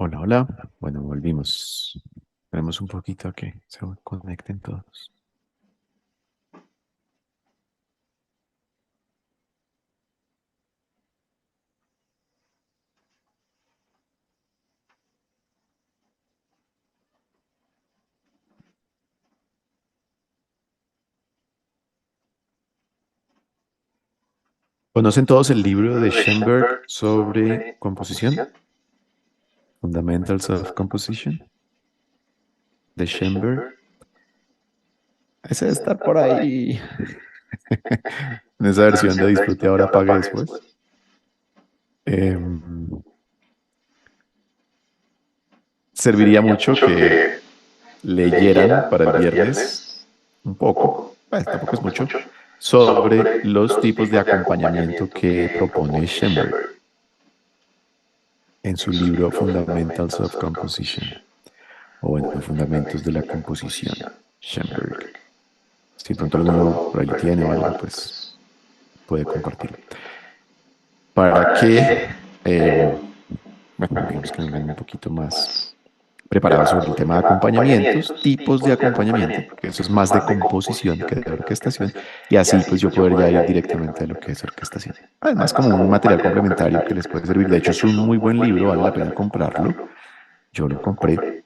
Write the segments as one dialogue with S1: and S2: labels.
S1: Hola, hola. Bueno, volvimos. Esperemos un poquito a que se conecten todos. ¿Conocen todos el libro de Schoenberg sobre composición? Fundamentals of Composition, de Schoenberg. Ese debe estar por ahí. En esa versión de disfrute ahora, pague después. Em, Serviría mucho que leyeran para el viernes un poco, pues tampoco es mucho, sobre los tipos de acompañamiento que propone Schoenberg en su libro Fundamentals of Composition, o bueno, Fundamentos de la Composición, Schoenberg. Si de pronto alguno por ahí lo tiene o algo, pues puede compartirlo. Para que, bueno, digamos que vengan un poquito más preparados sobre el tema de acompañamientos, tipos de acompañamiento, porque eso es más de composición que de orquestación, y así pues yo poder ya ir directamente a lo que es orquestación. Además, como un material complementario que les puede servir. De hecho, es un muy buen libro, vale la pena comprarlo. Yo lo compré.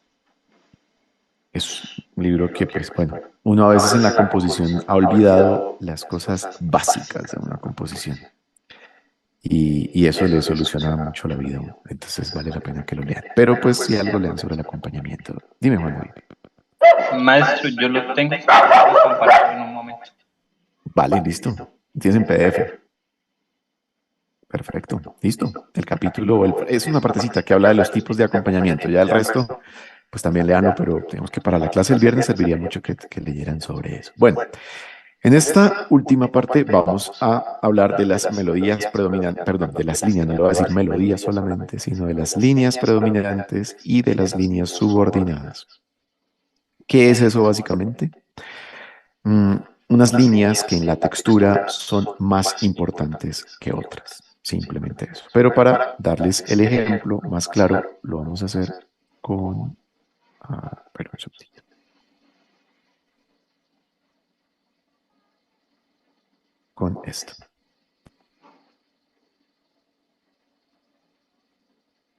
S1: Es un libro que, pues bueno, uno a veces en la composición ha olvidado las cosas básicas de una composición. Y eso le soluciona mucho la vida a uno. Entonces vale la pena que lo lean. Pero pues si algo lean sobre el acompañamiento. Dime, Juan David.
S2: Maestro, yo lo tengo, si quiere se lo comparto en un momento.
S1: Vale, listo. Tienes en PDF. Perfecto. Listo. El capítulo es una partecita que habla de los tipos de acompañamiento. Ya el resto, pues también leanlo, pero tenemos que para la clase del viernes serviría mucho que leyeran sobre eso. Bueno, en esta última parte vamos a hablar de las melodías predominantes, perdón, de las líneas, no le voy a decir melodías solamente, sino de las líneas predominantes y de las líneas subordinadas. ¿Qué es eso básicamente? Mm, Unas líneas que en la textura son más importantes que otras, simplemente eso. Pero para darles el ejemplo más claro, lo vamos a hacer con, perdón, un segundito. Con esto.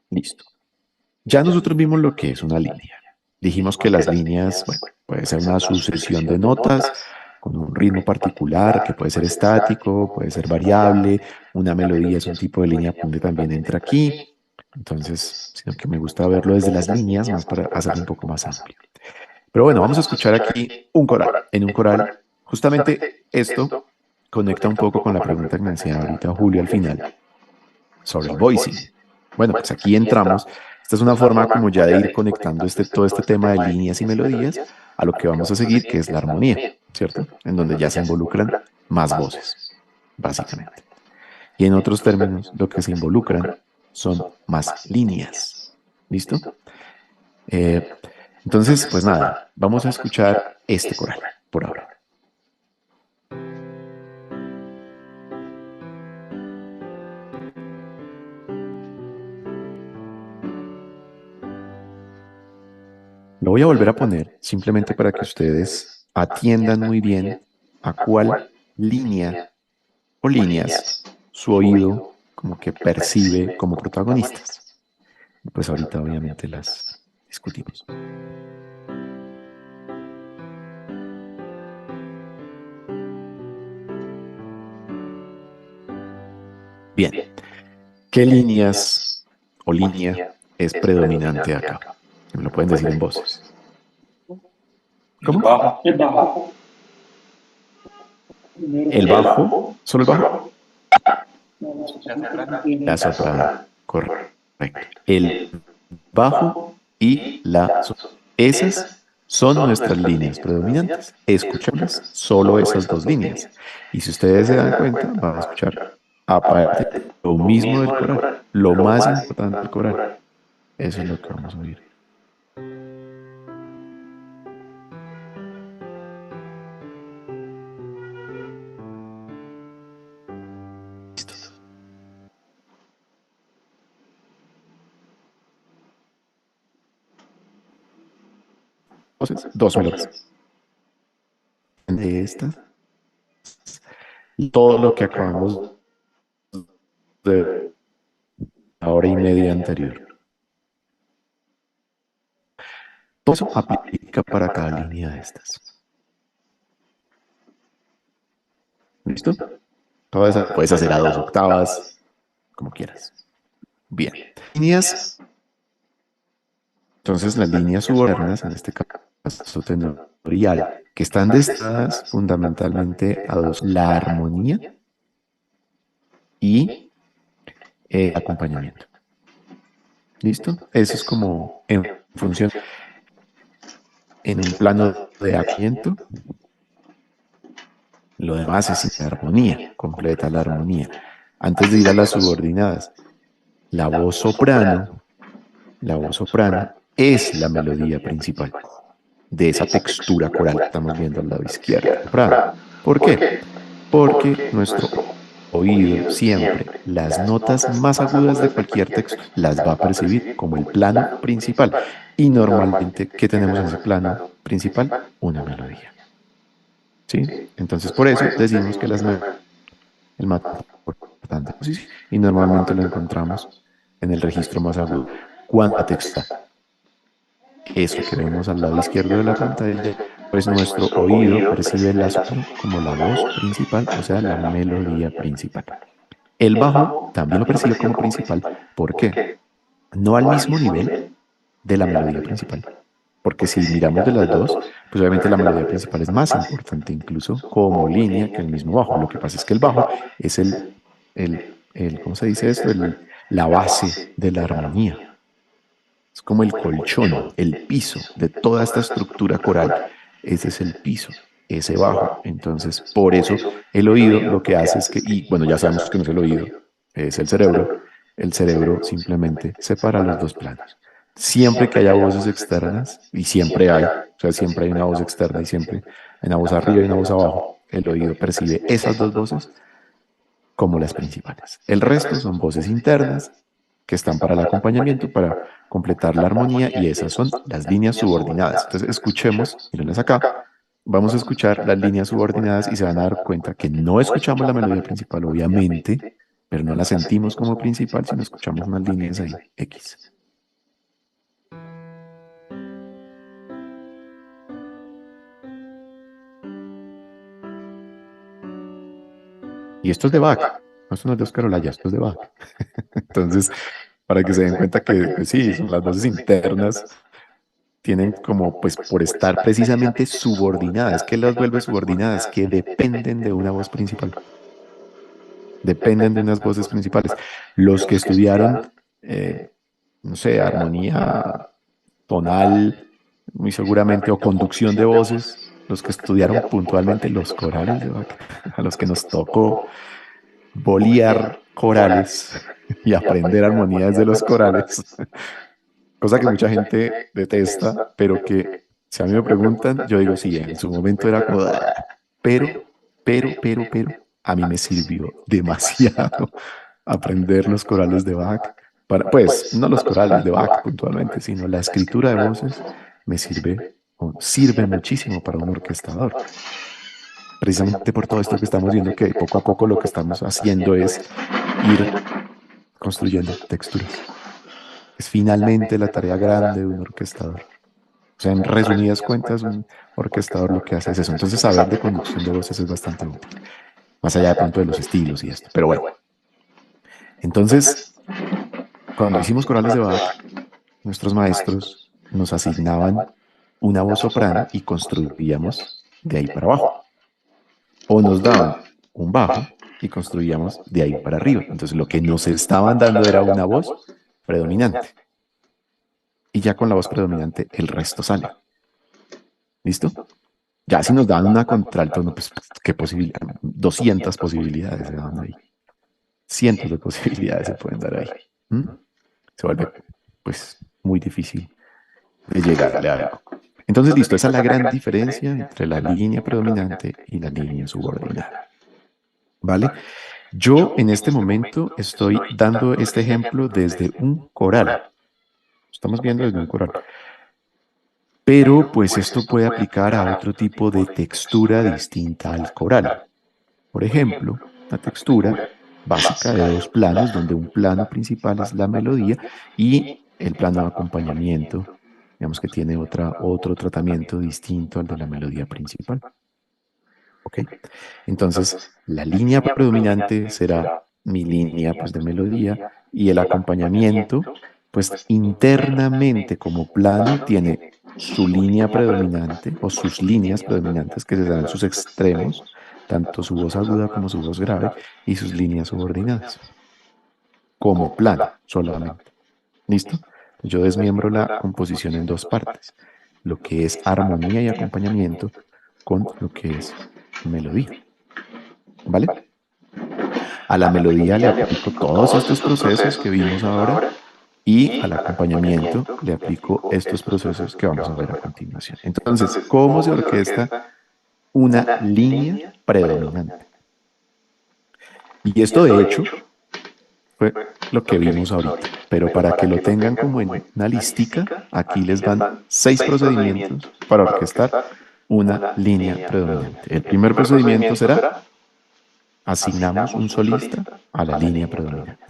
S1: Listo. Ya nosotros vimos lo que es una línea. Dijimos que las líneas, bueno, puede ser una sucesión de notas con un ritmo particular que puede ser estático, puede ser variable. Una melodía es un tipo de línea que también entra aquí. Entonces, sino que me gusta verlo desde las líneas, más para hacerlo un poco más amplio. Pero bueno, vamos a escuchar aquí un coral. En un coral, justamente esto conecta un poco con la pregunta que me hacía ahorita Julio al final sobre el voicing. Bueno, pues aquí entramos. Esta es una forma como ya de ir conectando todo este tema de líneas y melodías a lo que vamos a seguir, que es la armonía, ¿cierto? En donde ya se involucran más voces, básicamente. Y en otros términos, lo que se involucran son más líneas. ¿Listo? Eh, entonces, pues nada, vamos a escuchar este coral por ahora. Lo voy a volver a poner simplemente para que ustedes atiendan muy bien a cuál línea o líneas su oído como que percibe como protagonistas. Pues ahorita obviamente las discutimos. Bien, ¿qué líneas o línea es predominante acá? Me lo pueden decir en voces.
S2: El
S1: ¿Cómo?
S2: bajo.
S1: ¿El bajo? ¿Solo el bajo?
S2: La soprano.
S1: La soprano. Correcto. El bajo y la soprano. Esas son nuestras líneas predominantes. Escuchamos solo esas dos líneas. Y si ustedes se dan cuenta, van a escuchar aparte lo mismo del coral, lo más importante del coral. Eso es lo que vamos a oír. Listo. voces, dos melodías. De estas, y todo lo que acabamos de la hora y media anterior. Todo eso aplica para cada línea de estas. ¿Listo? Toda esa puedes hacer a 2 octavas, como quieras. Bien. Líneas. Entonces, las líneas subalternas, en este caso tenorial, que están destinadas fundamentalmente a dos: la armonía y acompañamiento. ¿Listo? Eso es como en función, en un plano de acompañamiento. Lo demás es armonía, completa la armonía. Antes de ir a las subordinadas, la voz soprano es la melodía principal de esa textura coral que estamos viendo al lado izquierdo. Soprano. ¿Por qué? Porque nuestro oído siempre las notas más agudas de cualquier texto las va a percibir como el plano principal. Y normalmente, ¿qué tenemos en ese plano principal? Una melodía. ¿Sí? Entonces, por eso decimos que el más importante. Y normalmente lo encontramos en el registro más agudo. ¿Cuánta textura? Eso que vemos al lado izquierdo de la pantalla, pues nuestro oído percibe la soprano como la voz principal, o sea, la melodía principal. El bajo también lo percibe como principal. ¿Por qué? No al mismo nivel de la melodía principal. Porque si miramos de las dos, pues obviamente la melodía principal es más importante incluso como línea que el mismo bajo. Lo que pasa es que el bajo es ¿cómo se dice esto? La base de la armonía. Es como el colchón, el piso de toda esta estructura coral. Ese es el piso, ese bajo. Entonces, por eso el oído lo que hace es que, y bueno, ya sabemos que no es el oído, es el cerebro simplemente separa los dos planos. Siempre que haya voces externas, y siempre hay, o sea, siempre hay una voz externa y siempre hay una voz arriba y una voz abajo, el oído percibe esas dos voces como las principales. El resto son voces internas que están para el acompañamiento, para completar la armonía, y esas son las líneas subordinadas. Entonces, escuchemos, mírenlas acá, vamos a escuchar las líneas subordinadas y se van a dar cuenta que no escuchamos la melodía principal, obviamente, pero no la sentimos como principal, sino escuchamos unas líneas ahí, X. Y esto es de Bach, no, esto no es de Oscar Olaya, esto es de Bach. Entonces, para que se den cuenta que pues sí, son las voces internas, tienen como, pues por estar precisamente subordinadas. ¿Qué las vuelve subordinadas? Que dependen de una voz principal. Dependen de unas voces principales. Los que estudiaron, no sé, armonía tonal, muy seguramente, o conducción de voces, los que estudiaron puntualmente los corales de Bach, a los que nos tocó bolear corales y aprender armonías de los corales, cosa que mucha gente detesta, pero que si a mí me preguntan, yo digo, sí, en su momento era como, "Ah", pero, pero, a mí me sirvió demasiado aprender los corales de Bach, para, pues, no los corales de Bach puntualmente, sino la escritura de voces me sirve, o sirve muchísimo para un orquestador. Precisamente por todo esto que estamos viendo, que poco a poco lo que estamos haciendo es ir construyendo texturas. Es finalmente la tarea grande de un orquestador. O sea, en resumidas cuentas, un orquestador lo que hace es eso. Entonces, saber de conducción de voces es bastante útil, más allá de pronto de los estilos y esto. Pero bueno, entonces, cuando hicimos corales de Bach, nuestros maestros nos asignaban una voz soprano y construíamos de ahí para abajo. O nos daban un bajo y construíamos de ahí para arriba. Entonces, lo que nos estaban dando era una voz predominante. Y ya con la voz predominante, el resto sale. ¿Listo? Ya si nos dan una contralto, no, pues qué posibilidad, 200 posibilidades se dan ahí. Cientos de posibilidades se pueden dar ahí. ¿Mm? Se vuelve, pues, muy difícil de llegarle a algo. Entonces, listo, esa es la gran diferencia entre la línea predominante y la línea subordinada. ¿Vale? Yo en este momento estoy dando este ejemplo desde un coral. Estamos viendo desde un coral. Pero pues esto puede aplicar a otro tipo de textura distinta al coral. Por ejemplo, la textura básica de dos planos, donde un plano principal es la melodía y el plano de acompañamiento, digamos que tiene otro tratamiento distinto al de la melodía principal. ¿Ok? Entonces, la línea predominante será mi línea pues, de melodía y el acompañamiento, pues internamente como plano tiene su línea predominante o sus líneas predominantes que se dan en sus extremos, tanto su voz aguda como su voz grave y sus líneas subordinadas, como plano solamente. ¿Listo? Yo desmiembro la composición en dos partes, lo que es armonía y acompañamiento con lo que es melodía. ¿Vale? A la melodía le aplico todos estos procesos que vimos ahora y al acompañamiento le aplico estos procesos que vamos a ver a continuación. Entonces, ¿cómo se orquesta una línea predominante? Y esto, de hecho, fue lo que vimos ahorita. Pero para que lo tengan como en una listica, aquí les van 6 procedimientos para orquestar una línea predominante. El primer procedimiento será asignamos un solista a la línea predominante.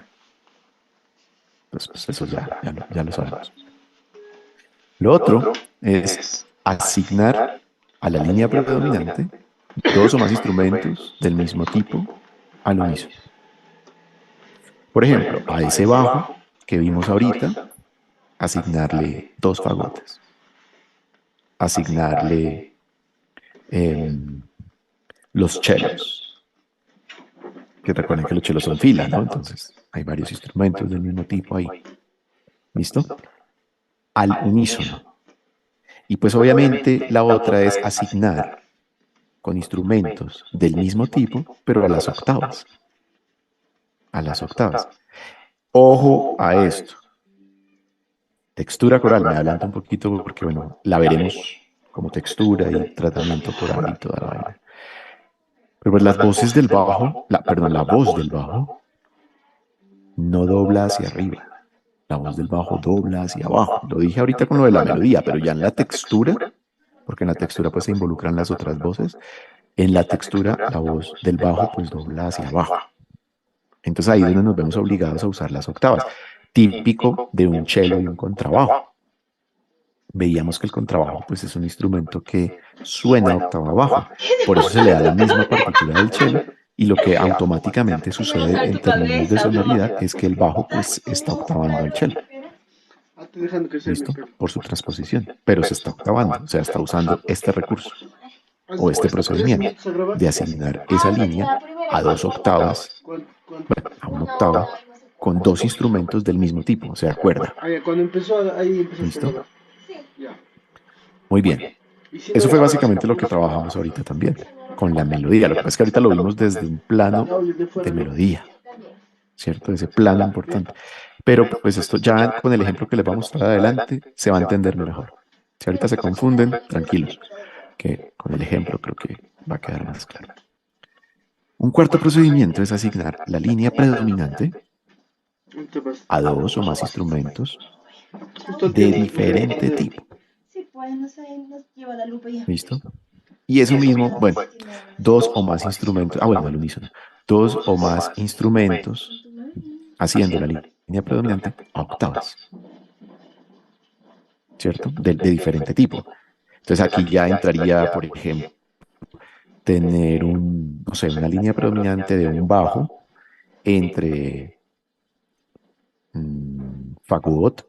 S1: Entonces, pues eso ya lo sabemos. Lo otro es asignar a la línea predominante dos o más instrumentos del mismo tipo al unísono. Por ejemplo, a ese bajo que vimos ahorita, asignarle dos fagotes. Asignarle los chelos, que recuerden que los chelos son filas, ¿no? Entonces, hay varios instrumentos del mismo tipo ahí. ¿Listo? Al unísono. Y pues obviamente la otra es asignar con instrumentos del mismo tipo, pero a las octavas. A las octavas. Ojo a esto. Textura coral, me adelanto un poquito porque, bueno, la veremos como textura y tratamiento coral y toda la vaina. Pero pues las voces del bajo, la voz del bajo no dobla hacia arriba. La voz del bajo dobla hacia abajo. Lo dije ahorita con lo de la melodía, pero ya en la textura, porque en la textura pues se involucran las otras voces, en la textura la voz del bajo pues dobla hacia abajo. Entonces ahí es donde nos vemos obligados a usar las octavas, típico de un cello y un contrabajo. Veíamos que el contrabajo pues es un instrumento que suena octava abajo, por eso se le da la misma partitura del cello y lo que automáticamente sucede en términos de sonoridad es que el bajo pues está octavando al cello. ¿Listo? Por su transposición, pero se está octavando, o sea, está usando este recurso o este procedimiento de asignar esa línea a dos octavas, bueno, a una octava, con dos instrumentos del mismo tipo, o sea, cuerda. ¿Listo? Muy bien. Eso fue básicamente lo que trabajamos ahorita también, con la melodía. Lo que pasa es que ahorita lo vimos desde un plano de melodía, ¿cierto? Ese plano importante. Pero pues esto ya con el ejemplo que les vamos a mostrar adelante se va a entender mejor. Si ahorita se confunden, tranquilos, que con el ejemplo creo que va a quedar más claro. Un cuarto procedimiento es asignar la línea predominante a dos o más instrumentos de diferente tipo. ¿Listo? Y eso mismo, bueno, dos o más instrumentos, bueno, al unísono, dos o más instrumentos haciendo la línea predominante a octavas, ¿cierto? De diferente tipo. Entonces aquí ya entraría, por ejemplo, tener no sé, una línea predominante de un bajo entre fagot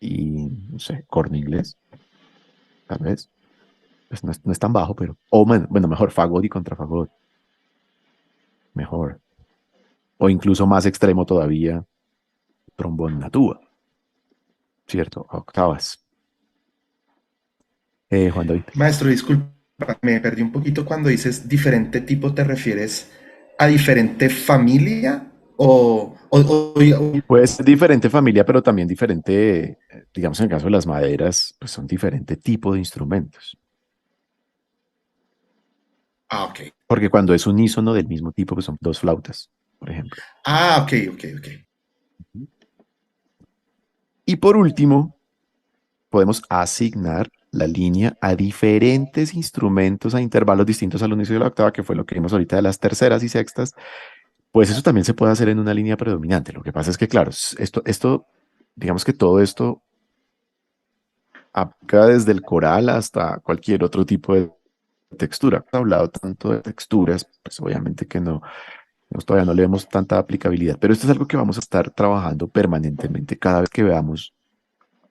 S1: y, no sé, corno inglés, tal vez. Pues no es tan bajo, pero, o bueno, mejor fagot y contrafagot, mejor. O incluso más extremo todavía, trombón una tuba, ¿cierto? A octavas. Juan David.
S3: Maestro, disculpa, me perdí un poquito cuando dices diferente tipo, ¿te refieres a diferente familia
S1: Puede ser diferente familia, pero también diferente, digamos en el caso de las maderas, pues son diferente tipo de instrumentos.
S3: Ah, ok.
S1: Porque cuando es unísono del mismo tipo, pues son dos flautas, por ejemplo.
S3: Ah, ok.
S1: Y por último, podemos asignar la línea a diferentes instrumentos a intervalos distintos al inicio de la octava, que fue lo que vimos ahorita de las terceras y sextas, pues eso también se puede hacer en una línea predominante. Lo que pasa es que, claro, digamos que todo esto aplica desde el coral hasta cualquier otro tipo de textura. Hemos hablado tanto de texturas, pues obviamente que todavía no le vemos tanta aplicabilidad, pero esto es algo que vamos a estar trabajando permanentemente cada vez que veamos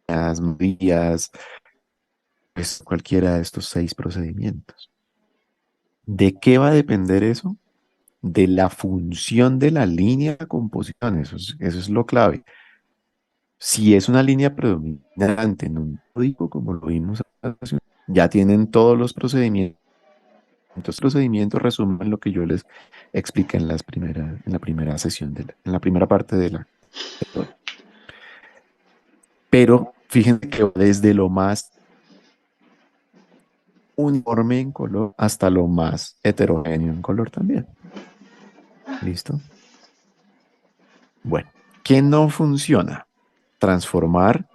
S1: las medidas, pues cualquiera de estos 6 procedimientos. ¿De qué va a depender eso? De la función de la línea de composición, eso es lo clave. Si es una línea predominante en un código, como lo vimos hace ya tienen todos los procedimientos. Los procedimientos resumen lo que yo les expliqué en la primera sesión, en la primera parte de la teoría. Pero fíjense que desde lo más uniforme en color hasta lo más heterogéneo en color también. ¿Listo? Bueno, ¿qué no funciona? Transformar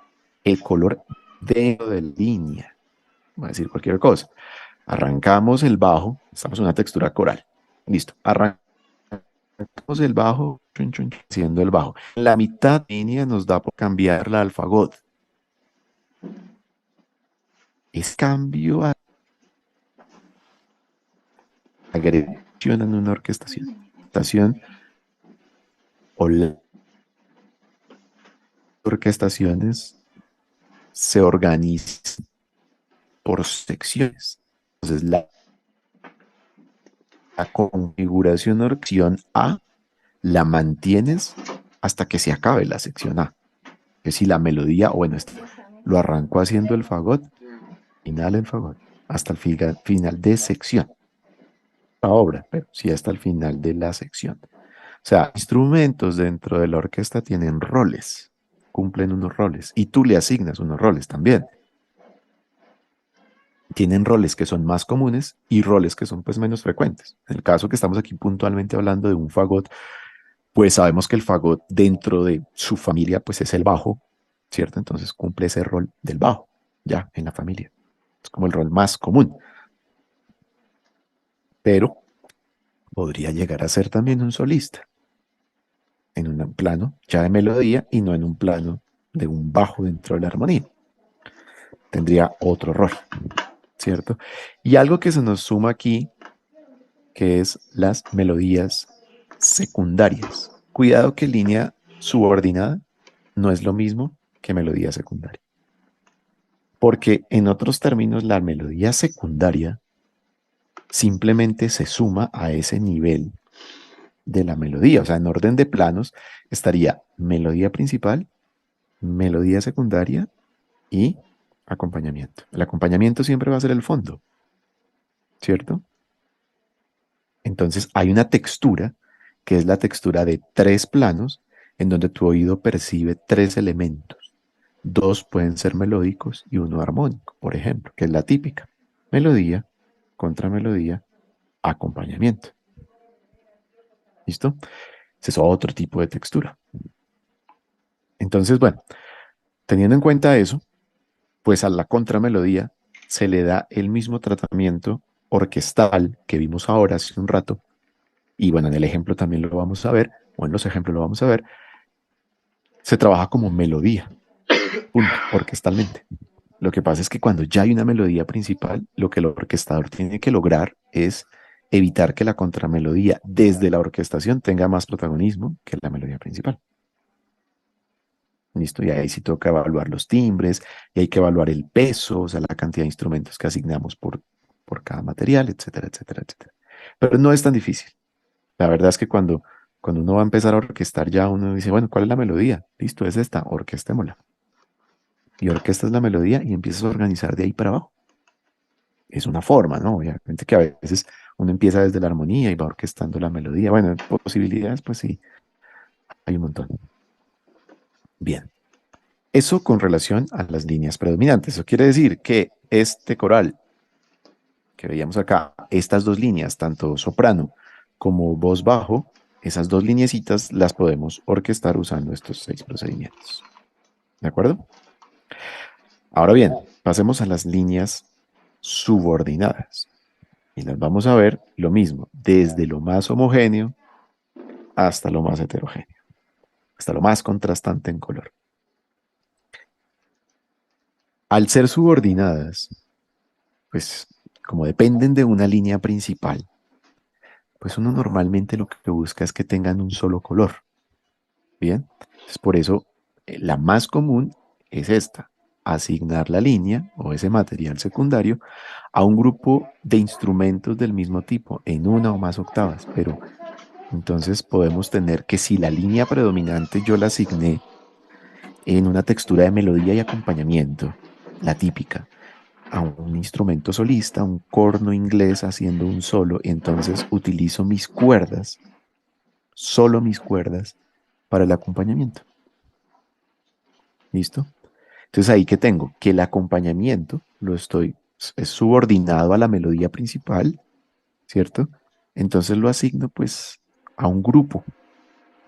S1: el color dentro de la línea. Voy a decir cualquier cosa. Arrancamos el bajo, estamos en una textura coral. Listo. Arrancamos el bajo, chun, chun, chun, haciendo el bajo. La mitad de la línea nos da por cambiar la alfagot. Es cambio a agresión en una orquestación. O las orquestaciones se organizan por secciones. Entonces, la configuración de orquestación A la mantienes hasta que se acabe la sección A. Que si la melodía, o bueno, lo arrancó haciendo el fagot, final el fagot, hasta el final de sección. La obra, pero sí hasta el final de la sección. O sea, instrumentos dentro de la orquesta tienen roles, cumplen unos roles, y tú le asignas unos roles también. Tienen roles que son más comunes y roles que son pues menos frecuentes. En el caso que estamos aquí puntualmente hablando de un fagot, pues sabemos que el fagot dentro de su familia pues es el bajo, ¿cierto? Entonces cumple ese rol del bajo, ya, en la familia. Es como el rol más común. Pero podría llegar a ser también un solista, en un plano ya de melodía y no en un plano de un bajo dentro de la armonía. Tendría otro rol, ¿cierto? Y algo que se nos suma aquí, que es las melodías secundarias. Cuidado que línea subordinada no es lo mismo que melodía secundaria. Porque en otros términos, la melodía secundaria simplemente se suma a ese nivel de la melodía. O sea, en orden de planos estaría melodía principal, melodía secundaria y acompañamiento. El acompañamiento siempre va a ser el fondo, ¿cierto? Entonces hay una textura que es la textura de 3 planos en donde tu oído percibe 3 elementos. 2 pueden ser melódicos y 1 armónico, por ejemplo, que es la típica. Melodía, contramelodía, acompañamiento. ¿Listo? Ese es otro tipo de textura. Entonces, bueno, teniendo en cuenta eso, pues a la contramelodía se le da el mismo tratamiento orquestal que vimos ahora hace un rato, y bueno, en el ejemplo también lo vamos a ver, o en los ejemplos lo vamos a ver, se trabaja como melodía, punto, orquestalmente. Lo que pasa es que cuando ya hay una melodía principal, lo que el orquestador tiene que lograr es evitar que la contramelodía desde la orquestación tenga más protagonismo que la melodía principal. ¿Listo? Y ahí sí toca evaluar los timbres, y hay que evaluar el peso, o sea, la cantidad de instrumentos que asignamos por cada material, etcétera, etcétera, etcétera. Pero no es tan difícil. La verdad es que cuando uno va a empezar a orquestar, ya uno dice, bueno, ¿cuál es la melodía? Listo, es esta, orquestémosla. Y orquestas la melodía y empiezas a organizar de ahí para abajo. Es una forma, ¿no? Obviamente que a veces uno empieza desde la armonía y va orquestando la melodía. Bueno, posibilidades, pues sí, hay un montón. Bien. Eso con relación a las líneas predominantes. Eso quiere decir que este coral que veíamos acá, estas 2 líneas, tanto soprano como voz bajo, esas 2 lineecitas las podemos orquestar usando estos 6 procedimientos. ¿De acuerdo? Ahora bien, pasemos a las líneas subordinadas. Y las vamos a ver lo mismo, desde lo más homogéneo hasta lo más heterogéneo, hasta lo más contrastante en color. Al ser subordinadas, pues como dependen de una línea principal, pues uno normalmente lo que busca es que tengan un solo color. Bien, entonces por eso la más común es esta, asignar la línea o ese material secundario a un grupo de instrumentos del mismo tipo en una o más octavas, pero entonces podemos tener que si la línea predominante yo la asigné en una textura de melodía y acompañamiento, la típica, a un instrumento solista, un corno inglés haciendo un solo, entonces utilizo mis cuerdas, solo mis cuerdas, para el acompañamiento. ¿Listo? Entonces ahí que tengo que el acompañamiento es subordinado a la melodía principal, ¿cierto? Entonces lo asigno pues a un grupo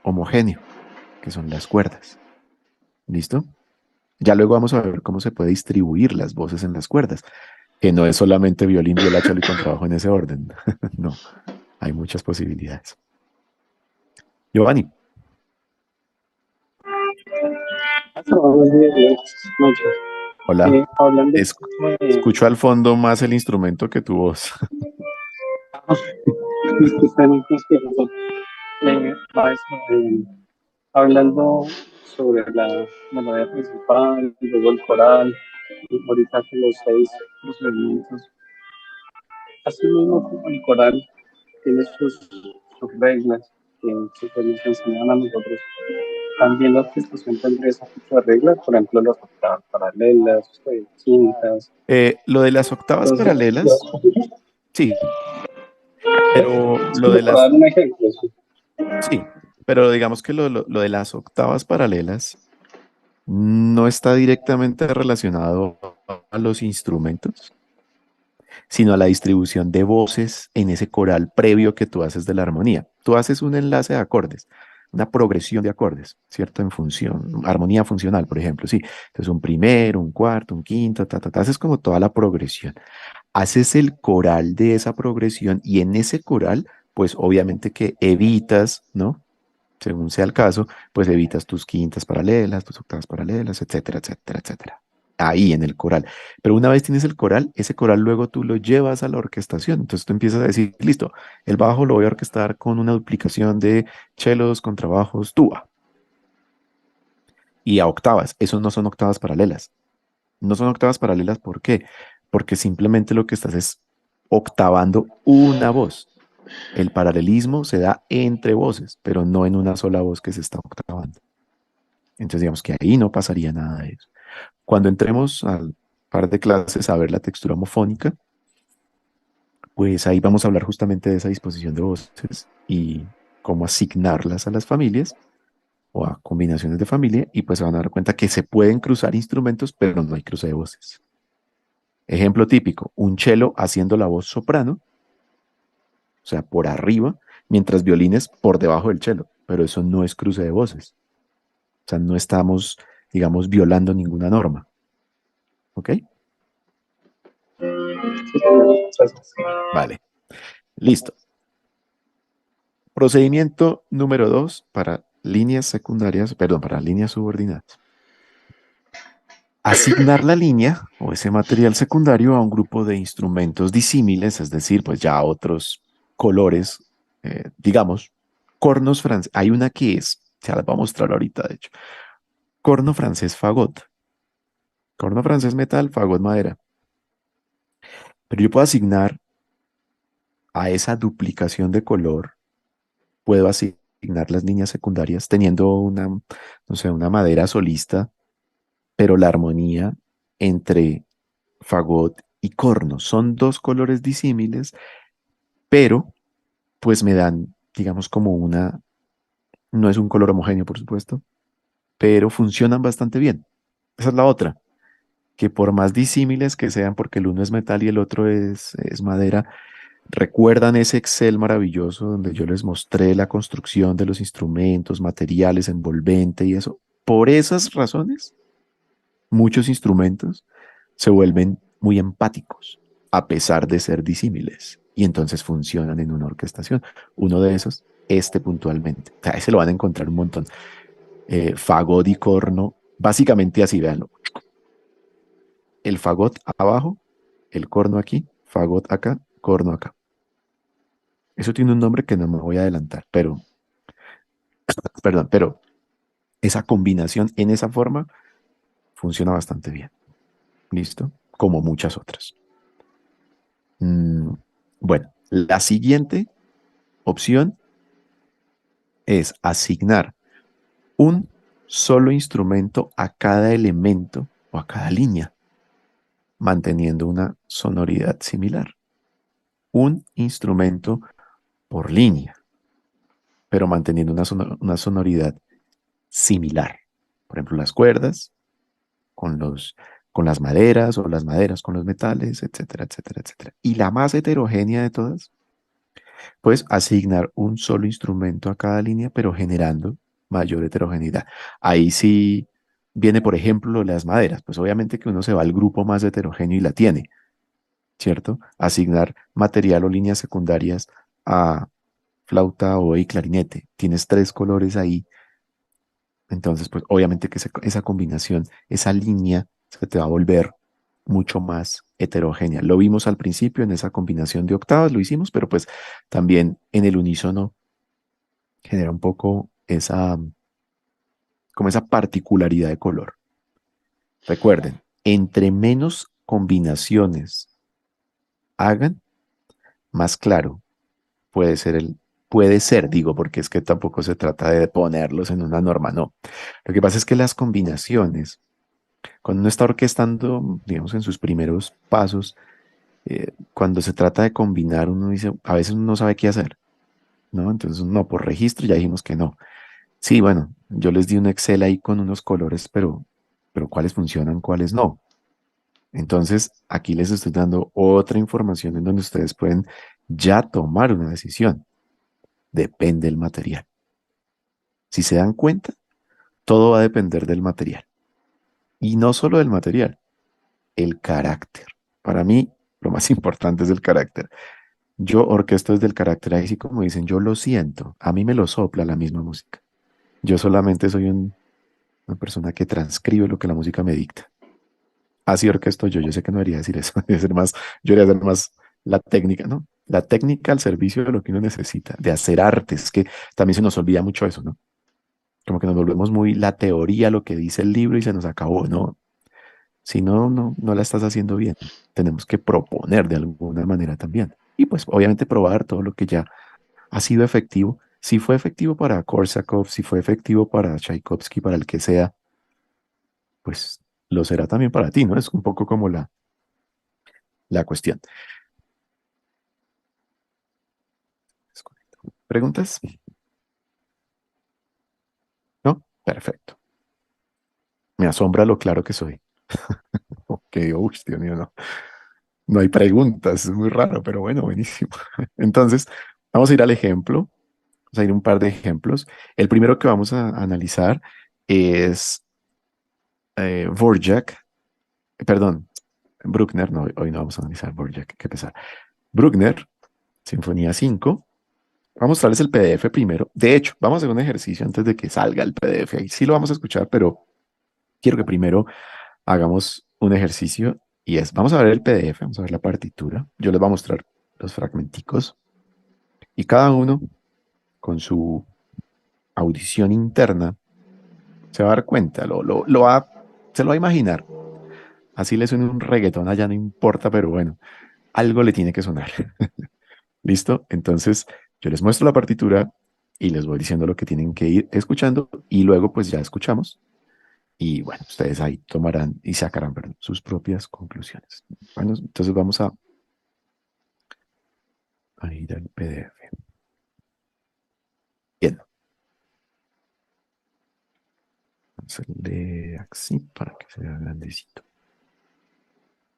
S1: homogéneo, que son las cuerdas. ¿Listo? Ya luego vamos a ver cómo se puede distribuir las voces en las cuerdas, que no es solamente violín, viola, cello y contrabajo en ese orden. No, hay muchas posibilidades. Giovanni,
S4: Buenos días, buenas noches.
S1: hola.
S4: Hablando
S1: Es-
S4: de...
S1: Escucho al fondo más el instrumento que tu voz.
S4: justamente estoy pensando, maestro, hablando sobre la melodía principal, luego el coral, y ahorita que los 6 procedimientos, así mismo como el coral tiene sus reglas que pues, nos enseñan a nosotros. También la orquestación tendría ese tipo de reglas, por ejemplo, las octavas paralelas, quintas.
S1: Lo de las octavas
S4: Entonces,
S1: paralelas, sí, pero
S4: es
S1: lo
S4: como
S1: de
S4: para
S1: las,
S4: dar un ejemplo. ¿Sí?
S1: sí, pero digamos que lo de las octavas paralelas no está directamente relacionado a los instrumentos, sino a la distribución de voces en ese coral previo que tú haces de la armonía. Tú haces un enlace de acordes, una progresión de acordes, ¿cierto? En función, armonía funcional, por ejemplo, sí. Entonces un primero, un cuarto, un quinto, haces como toda la progresión. Haces el coral de esa progresión y en ese coral, pues obviamente que evitas, ¿no? Según sea el caso, pues evitas tus quintas paralelas, tus octavas paralelas, etcétera, etcétera, etcétera. Ahí en el coral. Pero una vez tienes el coral, ese coral luego tú lo llevas a la orquestación. Entonces tú empiezas a decir, listo, el bajo lo voy a orquestar con una duplicación de chelos, contrabajos, tuba. Y a octavas. Esos no son octavas paralelas. No son octavas paralelas, ¿por qué? Porque simplemente lo que estás es octavando una voz. El paralelismo se da entre voces, pero no en una sola voz que se está octavando. Entonces, digamos que ahí no pasaría nada de eso. Cuando entremos al par de clases a ver la textura homofónica, pues ahí vamos a hablar justamente de esa disposición de voces y cómo asignarlas a las familias o a combinaciones de familia, y pues se van a dar cuenta que se pueden cruzar instrumentos, pero no hay cruce de voces. Ejemplo típico, un cello haciendo la voz soprano, o sea, por arriba, mientras violines por debajo del cello, pero eso no es cruce de voces. O sea, no estamos, digamos, violando ninguna norma. ¿Ok? Vale, listo. Procedimiento número 2 para líneas secundarias, perdón, para líneas subordinadas. Asignar la línea o ese material secundario a un grupo de instrumentos disímiles, es decir, pues ya otros colores, digamos, cornos franceses. Hay una que es, se las voy a mostrar ahorita, de hecho. Corno francés fagot. Corno francés metal, fagot madera. Pero yo puedo asignar a esa duplicación de color, puedo asignar las líneas secundarias teniendo una, no sé, una madera solista, pero la armonía entre fagot y corno son dos colores disímiles, pero pues me dan, digamos, como una, no es un color homogéneo, por supuesto, pero funcionan bastante bien. Esa es la otra, que por más disímiles que sean, porque el uno es metal y el otro es madera, recuerdan ese Excel maravilloso donde yo les mostré la construcción de los instrumentos, materiales, envolvente y eso. Por esas razones, muchos instrumentos se vuelven muy empáticos, a pesar de ser disímiles, y entonces funcionan en una orquestación. Uno de esos, este puntualmente. O sea, ese lo van a encontrar un montón. Fagot y corno, básicamente así, véanlo. El fagot abajo, el corno aquí, fagot acá, corno acá. Eso tiene un nombre que no me voy a adelantar, pero esa combinación en esa forma funciona bastante bien. ¿Listo? Como muchas otras. Mm, bueno, la siguiente opción es asignar un solo instrumento a cada elemento o a cada línea, manteniendo una sonoridad similar. Un instrumento por línea, pero manteniendo una sonoridad similar. Por ejemplo, las cuerdas con con las maderas o las maderas con los metales, etcétera, etcétera, etcétera. Y la más heterogénea de todas, pues asignar un solo instrumento a cada línea, pero generando mayor heterogeneidad. Ahí sí viene, por ejemplo, las maderas. Pues obviamente que uno se va al grupo más heterogéneo y la tiene, ¿cierto? Asignar material o líneas secundarias a flauta o y clarinete. Tienes tres colores ahí. Entonces, pues obviamente que esa combinación, esa línea, se te va a volver mucho más heterogénea. Lo vimos al principio en esa combinación de octavas, lo hicimos, pero pues también en el unísono genera un poco como esa particularidad de color. Recuerden, entre menos combinaciones hagan, más claro puede ser, digo, porque es que tampoco se trata de ponerlos en una norma, no. Lo que pasa es que las combinaciones, cuando uno está orquestando, digamos, en sus primeros pasos, cuando se trata de combinar, uno dice, a veces uno no sabe qué hacer, ¿no? Entonces, no, por registro ya dijimos que no. Sí, bueno, yo les di un Excel ahí con unos colores, pero cuáles funcionan, cuáles no. Entonces, aquí les estoy dando otra información en donde ustedes pueden ya tomar una decisión. Depende del material. Si se dan cuenta, todo va a depender del material. Y no solo del material, el carácter. Para mí, lo más importante es el carácter. Yo orquesto desde el carácter, así como dicen, yo lo siento, a mí me lo sopla la misma música. Yo solamente soy una persona que transcribe lo que la música me dicta. Así orquesto yo sé que no debería decir eso, debería ser más, yo debería ser más la técnica, ¿no? La técnica al servicio de lo que uno necesita, de hacer arte, es que también se nos olvida mucho eso, ¿no? Como que nos volvemos muy la teoría, lo que dice el libro y se nos acabó, ¿no? Si no, no la estás haciendo bien. Tenemos que proponer de alguna manera también. Y pues obviamente probar todo lo que ya ha sido efectivo. Si fue efectivo para Korsakov, si fue efectivo para Tchaikovsky, para el que sea, pues lo será también para ti, ¿no? Es un poco como la cuestión. ¿Preguntas? ¿No? Perfecto. Me asombra lo claro que soy. Ok, uy, Dios mío, no. No hay preguntas, es muy raro, pero bueno, buenísimo. Entonces, vamos a ir al ejemplo. Vamos a ir a un par de ejemplos. El primero que vamos a analizar es Dvorak, perdón, Bruckner, no, hoy no vamos a analizar Dvorak, qué pesar. Bruckner, Sinfonía 5. Vamos a mostrarles el PDF primero. De hecho, vamos a hacer un ejercicio antes de que salga el PDF. Ahí sí lo vamos a escuchar, pero quiero que primero hagamos un ejercicio y vamos a ver el PDF, vamos a ver la partitura. Yo les voy a mostrar los fragmenticos y cada uno con su audición interna se va a dar cuenta, se lo va a imaginar. Así le suena un reggaetón allá, no importa, pero bueno, algo le tiene que sonar. ¿Listo? Entonces, yo les muestro la partitura y les voy diciendo lo que tienen que ir escuchando y luego pues ya escuchamos y bueno, ustedes ahí tomarán y sacarán, perdón, sus propias conclusiones. Bueno, entonces vamos a ir al PDF. Bien, vamos a hacerle así para que sea grandecito.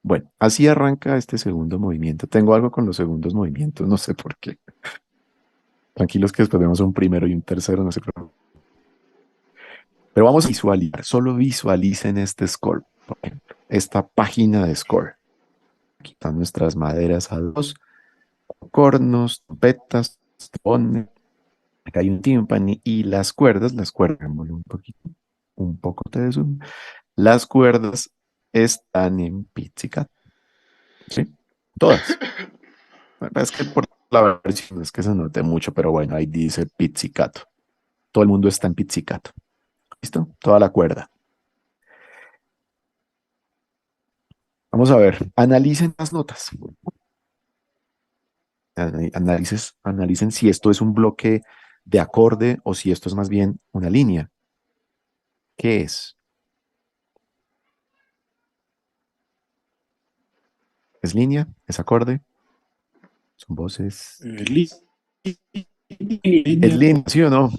S1: Bueno, así arranca este segundo movimiento. Tengo algo con los segundos movimientos, no sé por qué. Tranquilos que después vemos un primero y un tercero, no sé por qué. Pero vamos a visualizar, solo visualicen este score, por ejemplo. esta página de score. Aquí están nuestras maderas a dos, cornos, trompetas, trombones, acá hay un timpani y las cuerdas, hagámosle un poco de zoom. Las cuerdas están en pizzicato, ¿sí? Todas. Es que por la versión es que se note mucho, pero bueno, ahí dice pizzicato. Todo el mundo está en pizzicato. ¿Listo? Toda la cuerda. Vamos a ver, analicen las notas. Analicen si esto es un bloque de acorde o si esto es más bien una línea. ¿Qué es? ¿Es línea? ¿Es acorde? ¿Son voces? ¿Es
S5: Línea,
S1: línea, sí o no?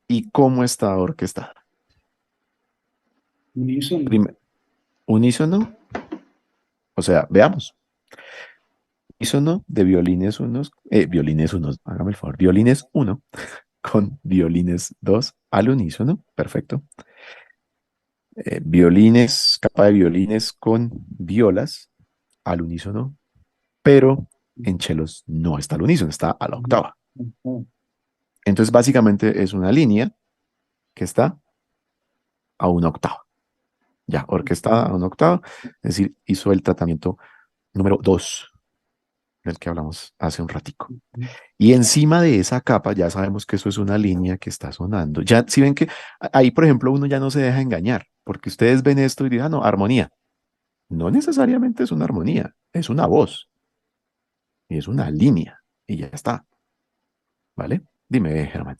S1: ¿Y cómo está orquestada?
S5: unísono.
S1: Unísono. O sea, veamos. Unísono de violines unos, hágame el favor, violines 1 con violines 2 al unísono, perfecto. Violines, capa de violines con violas al unísono, pero en chelos no está al unísono, está a la octava. Entonces, básicamente es una línea que está a una octava. Ya, orquestada a una octava, es decir, hizo el tratamiento número 2 del que hablamos hace un ratico. Y encima de esa capa ya sabemos que eso es una línea que está sonando. Ya, si ven que ahí, por ejemplo, uno ya no se deja engañar, porque ustedes ven esto y dirán, no, armonía. No necesariamente es una armonía, es una voz y es una línea y ya está. ¿Vale? Dime, Germán.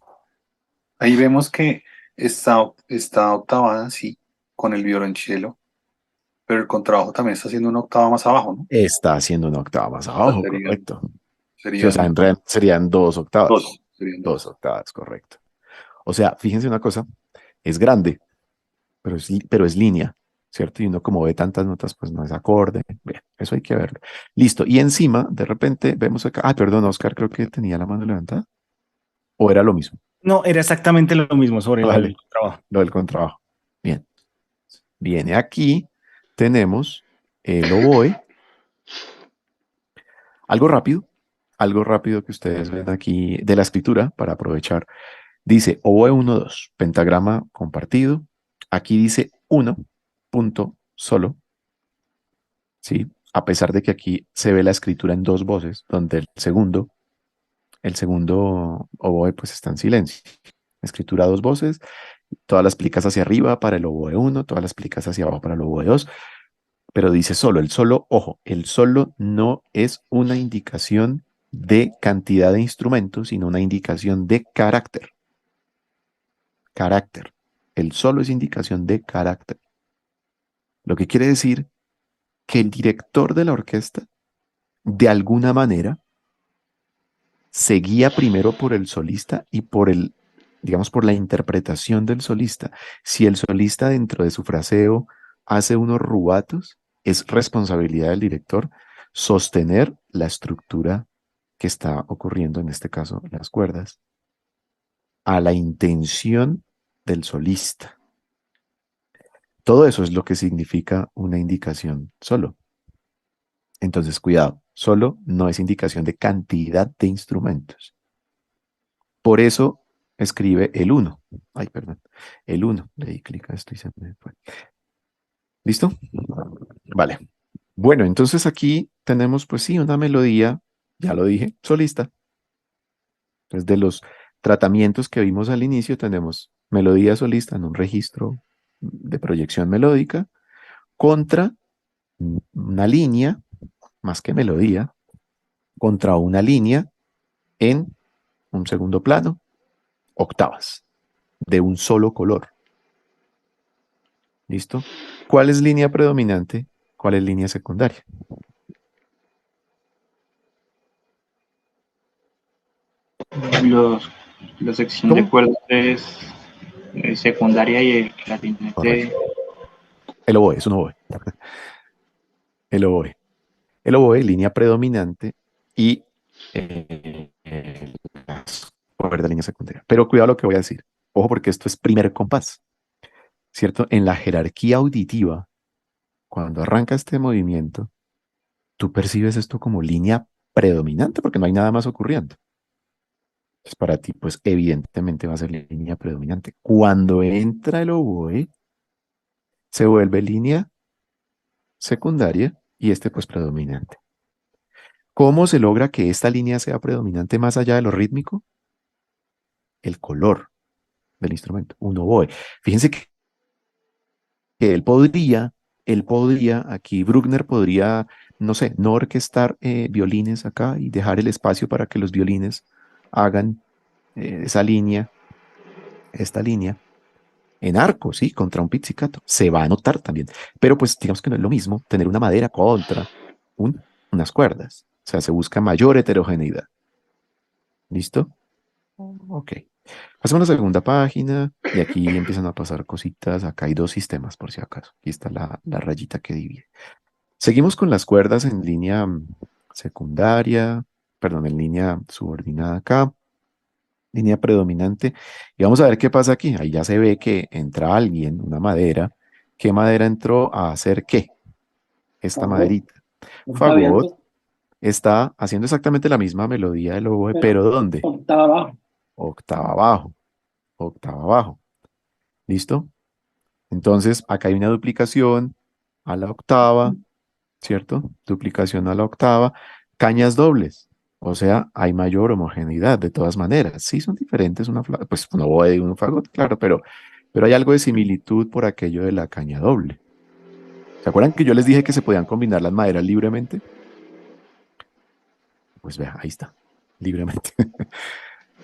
S6: Ahí vemos que está octavada, sí, con el violonchelo, pero el contrabajo también está haciendo una octava más abajo, ¿no?
S1: Está haciendo una octava más
S6: O sea,
S1: abajo, correcto. Sí, o sea,
S6: serían
S1: en realidad serían dos octavas.
S6: dos, serían
S1: Dos
S6: dos.
S1: octavas, correcto. O sea, fíjense una cosa, es grande, pero es línea, ¿cierto? Y uno como ve tantas notas, pues no es acorde. Bien, eso hay que verlo. Listo. Y encima, de repente, vemos acá. Ah, perdón, Oscar, creo que tenía la mano levantada. ¿O era lo mismo?
S7: No, era exactamente lo mismo sobre
S1: Vale,
S7: el trabajo.
S1: lo del contrabajo. Bien. Viene aquí, tenemos el oboe. Algo rápido que ustedes ven aquí de la escritura para aprovechar. Dice oboe 1, 2, pentagrama compartido. Aquí dice 1, punto solo, ¿sí? A pesar de que aquí se ve la escritura en dos voces, donde el segundo oboe pues está en silencio. Escritura a dos voces, todas las plicas hacia arriba para el oboe 1, todas las plicas hacia abajo para el oboe 2, pero dice solo, el solo, ojo, el solo no es una indicación de cantidad de instrumentos, sino una indicación de carácter. Carácter. El solo es indicación de carácter. Lo que quiere decir que el director de la orquesta, de alguna manera, se guía primero por el solista y digamos, por la interpretación del solista. Si el solista dentro de su fraseo hace unos rubatos, es responsabilidad del director sostener la estructura que está ocurriendo, en este caso, las cuerdas, a la intención del solista. Todo eso es lo que significa una indicación solo. Entonces, cuidado, solo no es indicación de cantidad de instrumentos. Por eso escribe el 1. Ay, perdón. El 1. Le di clic a esto y se me fue. ¿Listo? Vale. Bueno, entonces aquí tenemos, pues sí, una melodía, ya lo dije, solista. Entonces, de los tratamientos que vimos al inicio, tenemos melodía solista en un registro de proyección melódica contra una línea, más que melodía, contra una línea en un segundo plano, octavas, de un solo color. ¿Listo? ¿Cuál es línea predominante? ¿Cuál es línea secundaria?
S2: La sección de
S1: ¿Cómo?
S2: cuerdas es secundaria y el clarinete.
S1: Correcto. El oboe, es un oboe. El oboe. El oboe, línea predominante y las cuerdas, línea secundaria. Pero cuidado lo que voy a decir. Ojo porque esto es primer compás, ¿cierto? En la jerarquía auditiva, cuando arranca este movimiento, tú percibes esto como línea predominante porque no hay nada más ocurriendo. Entonces, para ti, pues evidentemente va a ser línea predominante. Cuando entra el oboe, se vuelve línea secundaria y este pues predominante. ¿Cómo se logra que esta línea sea predominante más allá de lo rítmico? El color del instrumento, un oboe. Fíjense que aquí Bruckner podría, no sé, no orquestar violines acá y dejar el espacio para que los violines hagan esa línea, esta línea, en arco, ¿sí? Contra un pizzicato. Se va a notar también. Pero pues digamos que no es lo mismo tener una madera contra unas cuerdas. O sea, se busca mayor heterogeneidad. ¿Listo? Ok. Pasamos a la segunda página y aquí empiezan a pasar cositas. Acá hay dos sistemas por si acaso. Aquí está la rayita que divide. Seguimos con las cuerdas en línea secundaria, perdón, en línea subordinada acá, línea predominante. Y vamos a ver qué pasa aquí. Ahí ya se ve que entra alguien, una madera. ¿Qué madera entró a hacer qué? Esta
S4: Fagot,
S1: maderita.
S4: un
S1: Fagot
S4: fabiano,
S1: está haciendo exactamente la misma melodía del oboe, pero
S4: pero
S1: ¿dónde?
S4: octava abajo.
S1: Octava abajo, octava abajo. ¿Listo? Entonces, acá hay una duplicación a la octava, ¿cierto? Duplicación a la octava, cañas dobles. O sea, hay mayor homogeneidad de todas maneras. Sí, son diferentes, pues un oboe y un fagot, claro, pero hay algo de similitud por aquello de la caña doble. ¿Se acuerdan que yo les dije que se podían combinar las maderas libremente? Pues vea, ahí está, libremente.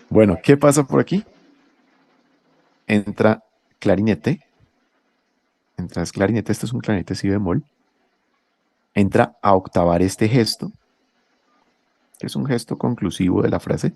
S1: Bueno, ¿qué pasa por aquí? Entra clarinete, esto es un clarinete si bemol, entra a octavar este gesto, que es un gesto conclusivo de la frase,